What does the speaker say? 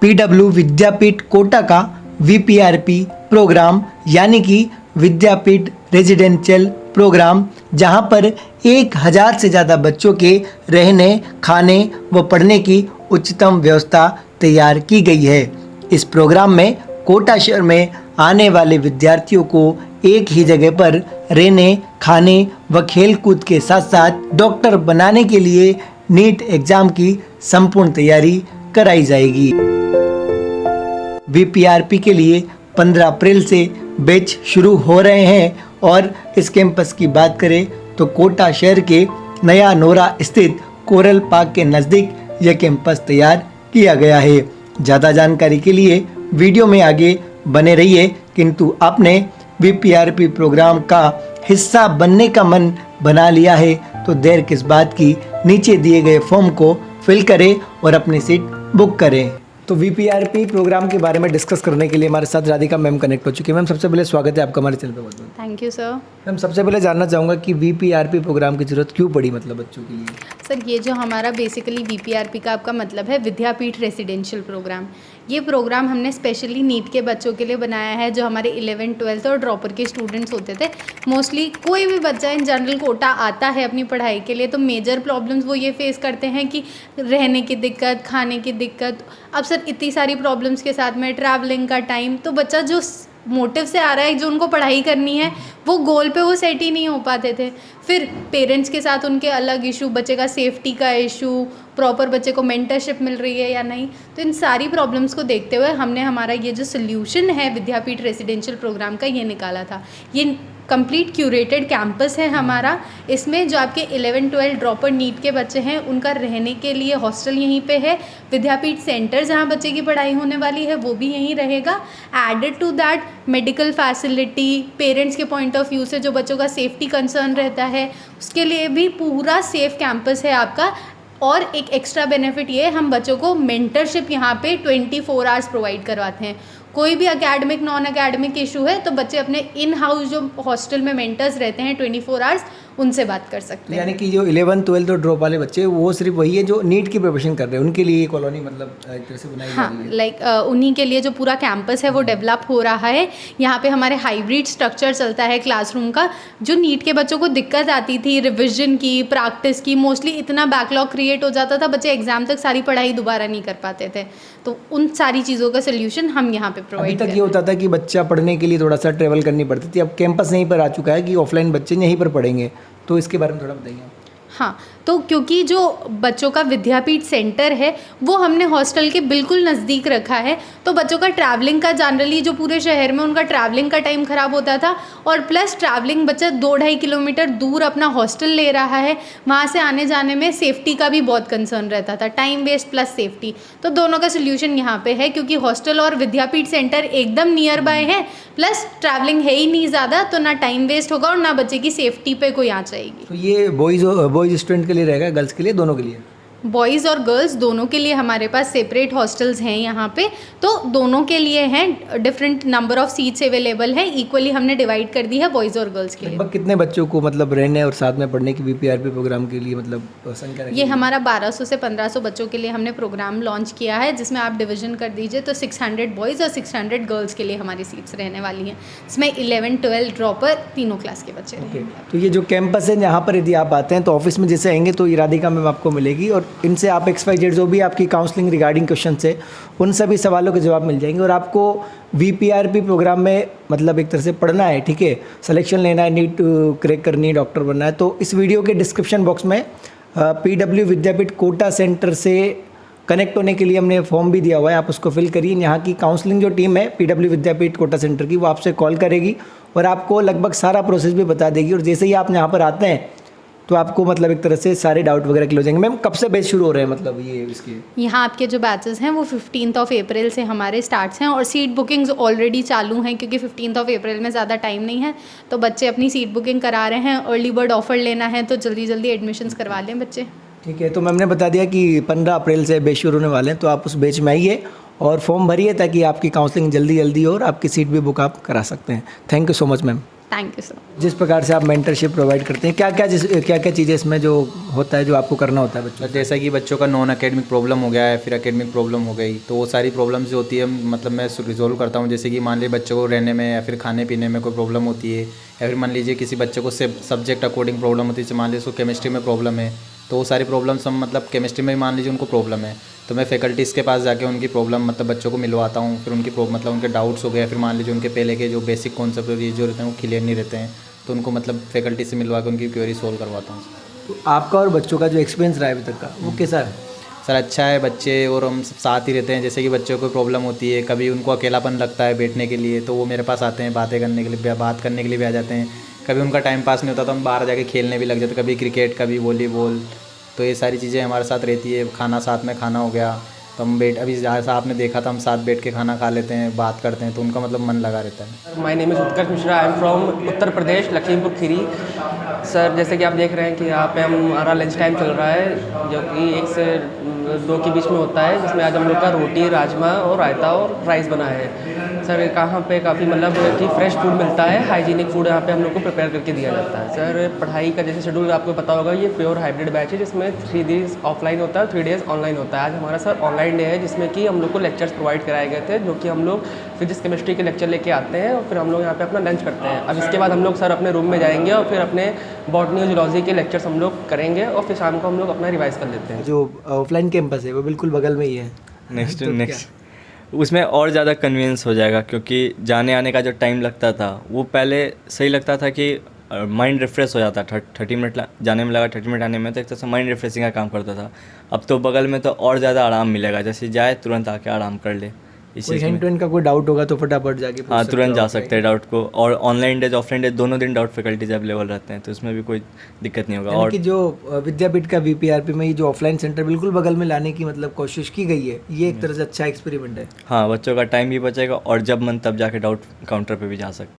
PW विद्यापीठ कोटा का वीपीआरपी programme यानी कि विद्यापीठ रेजिडेंशियल प्रोग्राम, जहां पर 1000 से ज़्यादा बच्चों के रहने, खाने व पढ़ने की उच्चतम व्यवस्था तैयार की गई है। इस प्रोग्राम में कोटा शहर में आने वाले विद्यार्थियों को एक ही जगह पर रहने, खाने व खेल कूद के साथ साथ डॉक्टर बनाने के लिए नीट एग्ज़ाम की संपूर्ण तैयारी कराई जाएगी। वीपीआरपी के लिए 15 अप्रैल से बैच शुरू हो रहे हैं और इस कैंपस की बात करें तो कोटा शहर के नया नोरा स्थित कोरल पार्क के नज़दीक यह कैंपस तैयार किया गया है। ज़्यादा जानकारी के लिए वीडियो में आगे बने रहिए, किंतु आपने वीपीआरपी प्रोग्राम का हिस्सा बनने का मन बना लिया है तो देर किस बात की, नीचे दिए गए फॉर्म को फिल करें और अपनी सीट बुक करें। तो वीपीआरपी प्रोग्राम के बारे में डिस्कस करने के लिए हमारे साथ राधिका मैम कनेक्ट हो चुकी है। मैम सबसे पहले स्वागत है आपका हमारे चैनल पे। बहुत बहुत थैंक यू सर। मैम सबसे पहले जानना चाहूँगा कि वीपीआरपी प्रोग्राम की ज़रूरत क्यों पड़ी, मतलब बच्चों के लिए? सर ये जो हमारा बेसिकली वीपीआरपी का आपका मतलब है विद्यापीठ रेसिडेंशियल प्रोग्राम। ये प्रोग्राम हमने स्पेशली नीट के बच्चों के लिए बनाया है जो हमारे 11th 12th और ड्रॉपर के स्टूडेंट्स होते थे। मोस्टली कोई भी बच्चा इन जनरल कोटा आता है अपनी पढ़ाई के लिए तो मेजर प्रॉब्लम्स वो ये फेस करते हैं कि रहने की दिक्कत, खाने की दिक्कत, अब सर इतनी सारी प्रॉब्लम्स के साथ में ट्रैवलिंग का टाइम, तो बच्चा जो मोटिव से आ रहा है, जो उनको पढ़ाई करनी है, वो गोल पे वो सेट ही नहीं हो पाते थे। फिर पेरेंट्स के साथ उनके अलग इशू, बच्चे का सेफ्टी का इशू, प्रॉपर बच्चे को मेंटरशिप मिल रही है या नहीं, तो इन सारी प्रॉब्लम्स को देखते हुए हमने हमारा ये जो सोल्यूशन है विद्यापीठ रेसिडेंशियल प्रोग्राम का ये निकाला था। ये कंप्लीट क्यूरेटेड कैंपस है हमारा। इसमें जो आपके 11 12 ड्रॉपर नीट के बच्चे हैं उनका रहने के लिए हॉस्टल यहीं पे है। विद्यापीठ सेंटर जहाँ बच्चे की पढ़ाई होने वाली है वो भी यहीं रहेगा। Added to that medical facility, parents के पॉइंट ऑफ व्यू से जो बच्चों का सेफ्टी कंसर्न रहता है उसके लिए भी पूरा सेफ कैंपस है आपका। और एक एक्स्ट्रा बेनिफिट ये है, हम बच्चों को मेंटरशिप यहाँ पे 24 आवर्स प्रोवाइड करवाते हैं। कोई भी एकेडमिक नॉन एकेडमिक इशू है तो बच्चे अपने इन हाउस जो हॉस्टल में मेंटर्स रहते हैं 24 आवर्स उनसे बात कर सकते हैं। यानी कि जो 11th 12th और ड्रॉप वाले बच्चे वो सिर्फ वही है जो नीट की प्रिपरेशन कर रहे हैं, उनके लिए ये कॉलोनी मतलब एक तरह से बनाई जा रही है। लाइक उन्हीं के लिए जो पूरा कैंपस है वो डेवलप हो रहा है। यहाँ पे हमारे हाइब्रिड स्ट्रक्चर चलता है क्लासरूम का। जो नीट के बच्चों को दिक्कत आती थी रिविजन की, प्रैक्टिस की, मोस्टली इतना बैकलॉग क्रिएट हो जाता था, बच्चे एग्जाम तक सारी पढ़ाई दोबारा नहीं कर पाते थे, तो उन सारी चीज़ों का सोल्यूशन हम यहाँ पे प्रोवाइड करते हैं। अभी तक ये होता था कि बच्चा पढ़ने के लिए थोड़ा सा ट्रेवल करनी पड़ती थी, अब कैंपस यहीं पर आ चुका है कि ऑफलाइन बच्चे यहीं पर पढ़ेंगे, तो इसके बारे में थोड़ा बताइए। हाँ, तो क्योंकि जो बच्चों का विद्यापीठ सेंटर है वो हमने हॉस्टल के बिल्कुल नज़दीक रखा है, तो बच्चों का ट्रैवलिंग का जनरली जो पूरे शहर में उनका ट्रैवलिंग का टाइम ख़राब होता था, और प्लस ट्रैवलिंग बच्चा 2-2.5 किलोमीटर दूर अपना हॉस्टल ले रहा है, वहाँ से आने जाने में सेफ्टी का भी बहुत कंसर्न रहता था, टाइम वेस्ट प्लस सेफ्टी। तो दोनों का सोल्यूशन यहाँ पे है, क्योंकि हॉस्टल और विद्यापीठ सेंटर एकदम नियर बाय है, प्लस ट्रैवलिंग है ही नहीं ज़्यादा, तो ना टाइम वेस्ट होगा और ना बच्चे की सेफ्टी पे कोई आँच आएगी। तो ये बॉयज़ स्टूडेंट के लिए रहेगा, गर्ल्स के लिए, दोनों के लिए? बॉयज़ और गर्ल्स दोनों के लिए हमारे पास सेपरेट हॉस्टल्स हैं यहाँ पे, तो दोनों के लिए हैं। Different number of seats available हैं, इक्वली हमने डिवाइड कर दी है बॉयज़ और गर्ल्स के लिए। लगभग कितने बच्चों को मतलब रहने और साथ में पढ़ने की वीपीआरपी प्रोग्राम के लिए मतलब संख्या? ये हमारा 1200 से 1500 बच्चों के लिए हमने प्रोग्राम लॉन्च किया है, जिसमें आप डिवीजन कर दीजिए तो 600 बॉयज़ और 600 गर्ल्स के लिए हमारी सीट्स रहने वाली हैं, इसमें 11 12 ड्रॉपर तीनों क्लास के बच्चे रहेंगे। तो ये जो कैंपस है यहाँ पर यदि आप आते हैं तो ऑफिस में जैसे आएंगे तो राधिका मैम आपको मिलेगी और इनसे आप XYZ जो भी आपकी काउंसलिंग रिगार्डिंग क्वेश्चन है उन सभी सवालों के जवाब मिल जाएंगे। और आपको वीपीआरपी प्रोग्राम में मतलब एक तरह से पढ़ना है, ठीक है, सिलेक्शन लेना है, नीट क्रैक करनी है, डॉक्टर बनना है, तो इस वीडियो के डिस्क्रिप्शन बॉक्स में पीडब्ल्यू विद्यापीठ कोटा सेंटर से कनेक्ट होने के लिए हमने फॉर्म भी दिया हुआ है, आप उसको फिल करिए। यहाँ की काउंसलिंग जो टीम है पीडब्ल्यू विद्यापीठ कोटा सेंटर की, वो आपसे कॉल करेगी और आपको लगभग सारा प्रोसेस भी बता देगी। और जैसे ही आप यहाँ पर आते हैं तो आपको मतलब एक तरह से सारे डाउट वगैरह क्लियर हो जाएंगे। मैम कब से बैच शुरू हो रहे हैं मतलब ये इसके? यहाँ आपके जो बैचेस हैं वो 15 अप्रैल से हमारे स्टार्ट्स हैं और सीट बुकिंग्स ऑलरेडी चालू हैं, क्योंकि 15 अप्रैल में ज़्यादा टाइम नहीं है, तो बच्चे अपनी सीट बुकिंग करा रहे हैं। अर्ली बर्ड ऑफर लेना है तो जल्दी जल्दी एडमिशन्स करवा लें बच्चे। ठीक है, तो मैम ने बता दिया कि 15 अप्रैल से बैच शुरू होने वाले हैं, तो आप उस बैच में आइए और फॉर्म भरिए ताकि आपकी काउंसलिंग जल्दी जल्दी हो और आपकी सीट भी बुक आप करा सकते हैं। Thank you so much ma'am. Thank you sir. जिस प्रकार से आप मेंटरशिप प्रोवाइड करते हैं, क्या क्या चीज़ें इसमें जो होता है जो आपको करना होता है बच्चों को? जैसा कि बच्चों का नॉन एकेडमिक प्रॉब्लम हो गया है, फिर एकेडमिक प्रॉब्लम हो गई, तो वो सारी प्रॉब्लम्स जो होती है मतलब मैं रिजोल्व करता हूँ। जैसे कि मान लीजिए बच्चों को रहने में या फिर खाने पीने में कोई प्रॉब्लम होती है, या फिर मान लीजिए किसी बच्चे को सब्जेक्ट अकॉर्डिंग प्रॉब्लम होती है। जैसे मान लीजिए उसको केमिस्ट्री में प्रॉब्लम है, तो वो सारी प्रॉब्लम्स हम मतलब केमिस्ट्री में मान लीजिए उनको प्रॉब्लम है, तो मैं फैकल्टीज़ के पास जाके उनकी प्रॉब्लम मतलब बच्चों को मिलवाता हूँ। फिर उनकी मतलब उनके डाउट्स हो गए, फिर मान लीजिए उनके पहले के जो बेसिक कॉन्सेप्ट ये जो रहते हैं वो क्लियर नहीं रहते हैं, तो उनको मतलब फैकल्टी से मिलवा के उनकी क्वेरी सोल्व करवाता हूँ। तो आपका और बच्चों का जो एक्सपीरियंस रहा है अभी तक का, वो कैसा है? सर अच्छा है, बच्चे और हम सब साथ ही रहते हैं। जैसे कि बच्चों को प्रॉब्लम होती है, कभी उनको अकेलापन लगता है बैठने के लिए, तो वो मेरे पास आते हैं बातें करने के लिए, बात करने के लिए भी आ जाते हैं। कभी उनका टाइम पास नहीं होता तो हम बाहर जाके खेलने भी लग जाते, कभी क्रिकेट कभी वॉलीबॉल, तो ये सारी चीज़ें हमारे साथ रहती है। खाना साथ में खाना हो गया, तो हम अभी जैसा आपने देखा था हम साथ बैठ के खाना खा लेते हैं, बात करते हैं, तो उनका मतलब मन लगा रहता है। My name is Utkarsh Mishra, I am from Uttar Pradesh, Lakhimpur Kheri. Sir जैसे कि आप देख रहे हैं कि यहाँ पे हमारा लंच टाइम चल रहा है, जो कि 1 से 2 के बीच में होता है, जिसमें आज हम लोग का रोटी, राजमा और रायता और राइस बना है। सर कहाँ पे काफ़ी मतलब कि फ्रेश फूड मिलता है, हाइजीनिक फूड यहाँ पे हम लोग को प्रिपेयर करके दिया जाता है। सर पढ़ाई का जैसे शेड्यूल आपको पता होगा, ये प्योर हाइब्रिड बैच है, जिसमें 3 डेज़ ऑफलाइन होता है और 3 डेज़ ऑनलाइन होता है। आज हमारा सर ऑनलाइन डे है, जिसमें कि हम लोग को लेक्चर्स प्रोवाइड कराए गए थे, जो कि हम लोग फिजिक्स केमिस्ट्री के लेक्चर लेके आते हैं और फिर हम लोग यहाँ पे अपना लंच करते हैं। अब इसके बाद हम लोग सर अपने रूम में जाएंगे और फिर अपने बॉटनी और जूलॉजी के लेक्चर्स हम लोग करेंगे और फिर शाम को हम लोग अपना रिवाइज कर लेते हैं। जो ऑफलाइन कैंपस है वो बिल्कुल बगल में ही है। नेक्स्ट उसमें और ज़्यादा कन्वीनियंस हो जाएगा, क्योंकि जाने आने का जो टाइम लगता था वो पहले सही लगता था कि माइंड रिफ़्रेश हो जाता, 30 मिनट जाने में लगा, 30 मिनट आने में, तो एक तरह से माइंड रिफ्रेशिंग का काम करता था। अब तो बगल में तो और ज़्यादा आराम मिलेगा, जैसे जाए तुरंत आके आराम कर ले। इस कोई चीज़ हैंड में टू हैंड का कोई डाउट होगा तो फटाफट जाके पूछ हाँ सकते तुरंत हो जा आप, सकते हैं डाउट को। और ऑनलाइन डेज ऑफलाइन डेज दोनों दिन डाउट फैकल्टीज अवेलेबल रहते हैं, तो इसमें भी कोई दिक्कत नहीं होगा। यानी और कि जो विद्यापीठ का वीपीआरपी में ये जो ऑफलाइन सेंटर बिल्कुल बगल में लाने की मतलब कोशिश की गई है, ये एक तरह से अच्छा एक्सपेरिमेंट है। हाँ, बच्चों का टाइम भी बचेगा और जब मन तब जाके डाउट काउंटर पे भी जा सकते हैं।